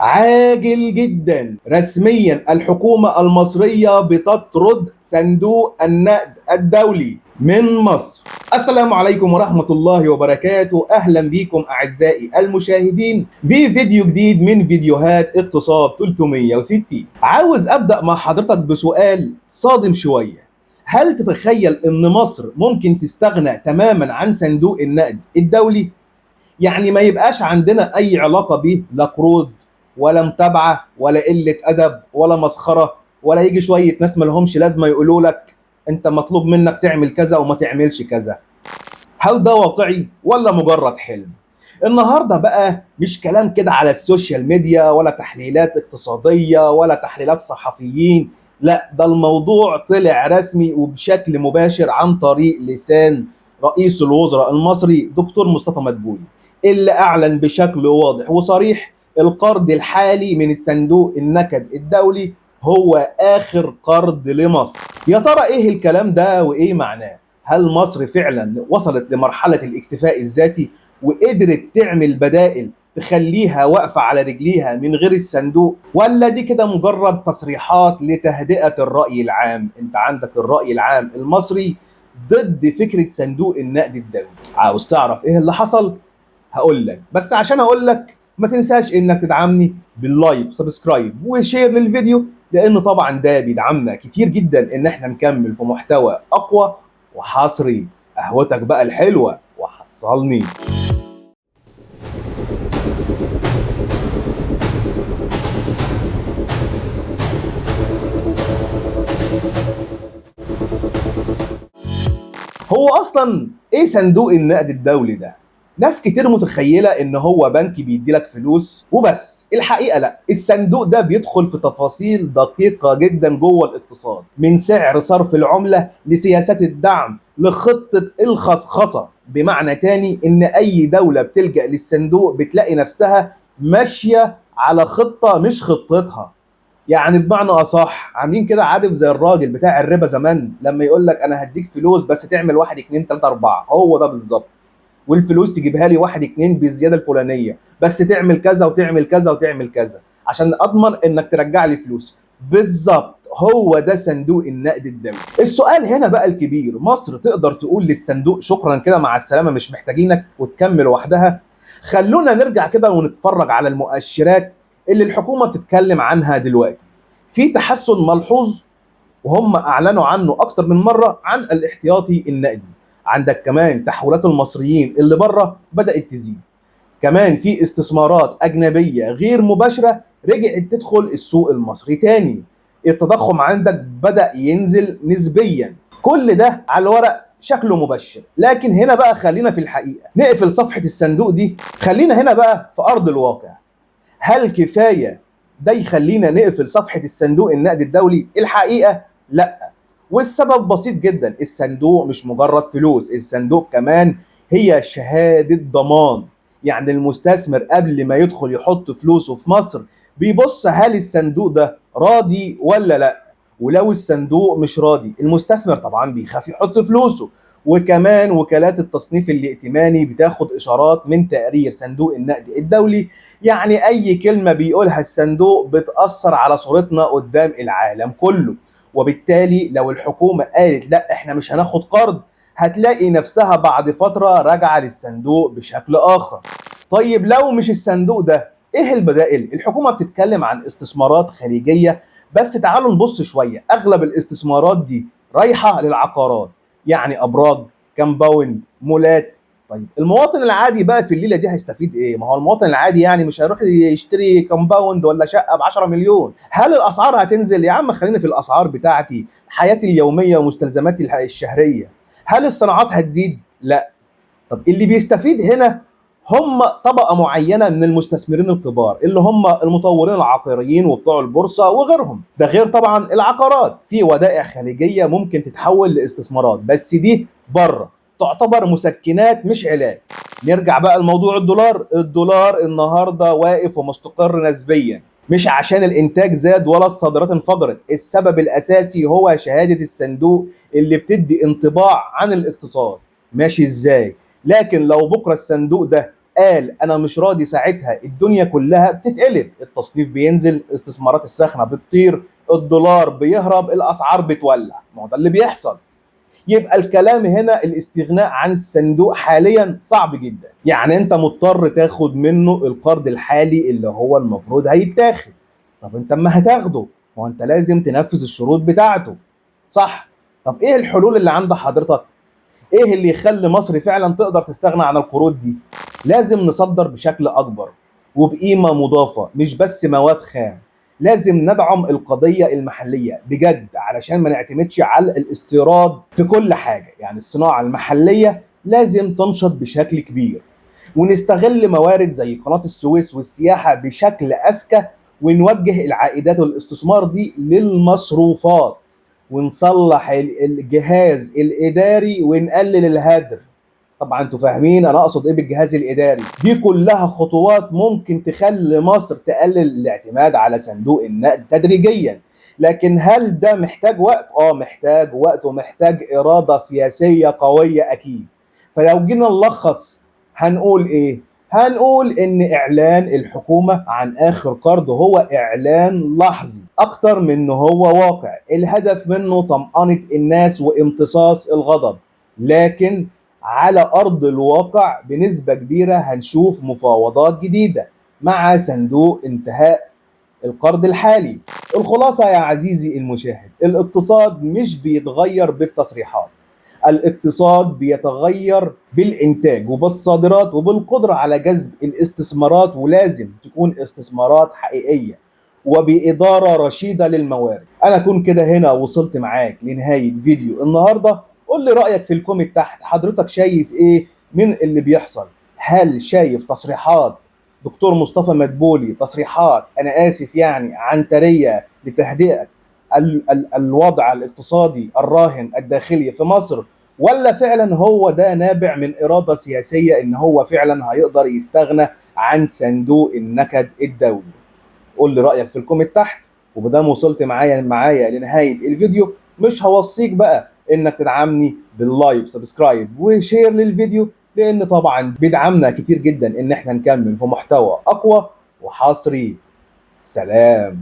عاجل جدا، رسميا الحكومة المصرية بتطرد صندوق النقد الدولي من مصر. السلام عليكم ورحمة الله وبركاته، أهلا بكم أعزائي المشاهدين في فيديو جديد من فيديوهات اقتصاد 360. عاوز أبدأ مع حضرتك بسؤال صادم شوية. هل تتخيل أن مصر ممكن تستغنى تماما عن صندوق النقد الدولي؟ يعني ما يبقاش عندنا أي علاقة به، لا قروض ولا متابعه ولا قله ادب ولا مسخره، ولا يجي شويه ناس ما لهمش لازمه يقولوا لك انت مطلوب منك تعمل كذا وما تعملش كذا. هل ده واقعي ولا مجرد حلم؟ النهارده بقى مش كلام كده على السوشيال ميديا ولا تحليلات اقتصاديه ولا تحليلات صحفيين، لا ده الموضوع طلع رسمي وبشكل مباشر عن طريق لسان رئيس الوزراء المصري دكتور مصطفى مدبولي، اللي اعلن بشكل واضح وصريح القرض الحالي من الصندوق النكد الدولي هو آخر قرض لمصر. يا ترى إيه الكلام ده وإيه معناه؟ هل مصر فعلا وصلت لمرحلة الاكتفاء الذاتي وقدرت تعمل بدائل تخليها واقفة على رجليها من غير الصندوق؟ ولا دي كده مجرد تصريحات لتهدئة الرأي العام؟ انت عندك الرأي العام المصري ضد فكرة صندوق النقد الدولي. عاوز تعرف ايه اللي حصل؟ هقول لك، بس عشان اقول لك ما تنساش انك تدعمني باللايك سبسكرايب وشير للفيديو، لان طبعا ده بيدعمنا كتير جدا ان احنا نكمل في محتوى اقوى وحصري. قهوتك بقى الحلوة وحصلني. هو اصلا ايه صندوق النقد الدولي ده؟ ناس كتير متخيلة ان هو بنك بيديلك فلوس وبس، الحقيقة لا، الصندوق ده بيدخل في تفاصيل دقيقة جدا جوه الاقتصاد، من سعر صرف العملة لسياسات الدعم لخطة الخصخصة. بمعنى تاني ان اي دولة بتلجأ للصندوق بتلاقي نفسها ماشية على خطة مش خطتها. يعني بمعنى اصح عاملين كده، عارف زي الراجل بتاع الربا زمان لما يقول لك انا هديك فلوس بس تعمل واحد اتنين تلاته اربعه، هو ده بالظبط. والفلوس تجيبها لي واحد اتنين بالزياده الفلانيه، بس تعمل كذا وتعمل كذا وتعمل كذا عشان اضمن انك ترجع لي فلوس. بالظبط هو ده صندوق النقد الدولي. السؤال هنا بقى الكبير، مصر تقدر تقول للصندوق شكرا كده مع السلامه مش محتاجينك وتكمل وحدها؟ خلونا نرجع كده ونتفرج على المؤشرات اللي الحكومه بتتكلم عنها دلوقتي. في تحسن ملحوظ وهم اعلنوا عنه اكتر من مره عن الاحتياطي النقدي. عندك كمان تحويلات المصريين اللي بره بدات تزيد، كمان في استثمارات اجنبيه غير مباشره رجعت تدخل السوق المصري تاني، التضخم عندك بدا ينزل نسبيا. كل ده على الورق شكله مبشر، لكن هنا بقى خلينا في الحقيقه، نقفل صفحه الصندوق دي، خلينا هنا بقى في ارض الواقع. هل كفايه ده يخلينا نقفل صفحه الصندوق النقد الدولي؟ الحقيقه لا، والسبب بسيط جدا، الصندوق مش مجرد فلوس، الصندوق كمان هي شهاده ضمان. يعني المستثمر قبل ما يدخل يحط فلوسه في مصر بيبص هل الصندوق ده راضي ولا لا، ولو الصندوق مش راضي المستثمر طبعا بيخاف يحط فلوسه. وكمان وكالات التصنيف الائتماني بتاخد اشارات من تقرير صندوق النقد الدولي، يعني اي كلمه بيقولها الصندوق بتاثر على صورتنا قدام العالم كله. وبالتالي لو الحكومه قالت لا احنا مش هناخد قرض، هتلاقي نفسها بعد فتره راجعه للصندوق بشكل اخر. طيب لو مش الصندوق ده، ايه البدائل؟ الحكومه بتتكلم عن استثمارات خارجيه، بس تعالوا نبص شويه، اغلب الاستثمارات دي رايحه للعقارات، يعني ابراج، كامباوند، مولات. طيب المواطن العادي بقى في الليله دي هيستفيد ايه؟ ما هو المواطن العادي يعني مش هيروح يشتري كومباوند ولا شقه ب 10 مليون. هل الاسعار هتنزل؟ يا عم خلينا في الاسعار بتاعتي، حياتي اليوميه ومستلزماتي الشهريه. هل الصناعات هتزيد؟ لا. طب اللي بيستفيد هنا هم طبقه معينه من المستثمرين الكبار، اللي هم المطورين العقاريين وبتوع البورصه وغيرهم. ده غير طبعا العقارات، في ودائع خارجيه ممكن تتحول لاستثمارات، بس دي بره تعتبر مسكنات مش علاج. نرجع بقى لموضوع الدولار. الدولار النهارده واقف ومستقر نسبيا، مش عشان الانتاج زاد ولا الصادرات انفجرت، السبب الاساسي هو شهاده الصندوق اللي بتدي انطباع عن الاقتصاد ماشي ازاي. لكن لو بكره الصندوق ده قال انا مش راضي، ساعتها الدنيا كلها بتتقلب، التصنيف بينزل، الاستثمارات الساخنه بتطير، الدولار بيهرب، الاسعار بتولع. ما هو ده اللي بيحصل. يبقى الكلام هنا الاستغناء عن الصندوق حاليا صعب جدا. يعني انت مضطر تاخد منه القرض الحالي اللي هو المفروض هيتاخد. طب انت اما هتاخده، ما هو انت لازم تنفذ الشروط بتاعته، صح؟ طب ايه الحلول اللي عند حضرتك؟ ايه اللي يخلي مصر فعلا تقدر تستغنى عن القروض دي؟ لازم نصدر بشكل اكبر وبقيمه مضافه، مش بس مواد خام. لازم ندعم القضيه المحليه بجد، علشان ما نعتمدش على الاستيراد في كل حاجه. يعني الصناعه المحليه لازم تنشط بشكل كبير، ونستغل موارد زي قناه السويس والسياحه بشكل اذكى، ونوجه العائدات والاستثمار دي للمصروفات، ونصلح الجهاز الاداري ونقلل الهدر. طبعا انتوا فاهمين انا اقصد ايه بالجهاز الاداري. دي كلها خطوات ممكن تخلي مصر تقلل الاعتماد على صندوق النقد تدريجيا. لكن هل ده محتاج وقت؟ محتاج وقت، ومحتاج اراده سياسيه قويه اكيد. فلو جينا نلخص هنقول ايه؟ هنقول ان اعلان الحكومة عن اخر قرض هو اعلان لحظي اكتر من إن هو واقع. الهدف منه طمأنة الناس وامتصاص الغضب، لكن على ارض الواقع بنسبة كبيرة هنشوف مفاوضات جديدة مع صندوق انتهاء القرض الحالي. الخلاصة يا عزيزي المشاهد، الاقتصاد مش بيتغير بالتصريحات، الاقتصاد بيتغير بالإنتاج وبالصادرات وبالقدرة على جذب الاستثمارات، ولازم تكون استثمارات حقيقية وبإدارة رشيدة للموارد. أنا أكون كده هنا وصلت معاك لنهاية فيديو النهاردة. قول لي رأيك في الكومنت تحت، حضرتك شايف إيه من اللي بيحصل؟ هل شايف تصريحات دكتور مصطفى مدبولي تصريحات أنا آسف يعني عنترية لتهدئة الوضع الاقتصادي الراهن الداخلي في مصر، ولا فعلا هو ده نابع من إرادة سياسية إن هو فعلا هيقدر يستغنى عن صندوق النكد الدولي؟ قول لي رأيك في الكومنت تحت. وبدام وصلت معايا لنهاية الفيديو، مش هوصيك بقى إنك تدعمني باللايك سبسكرايب وشير للفيديو، لأن طبعا بيدعمنا كتير جدا إن احنا نكمل في محتوى أقوى وحصري. سلام.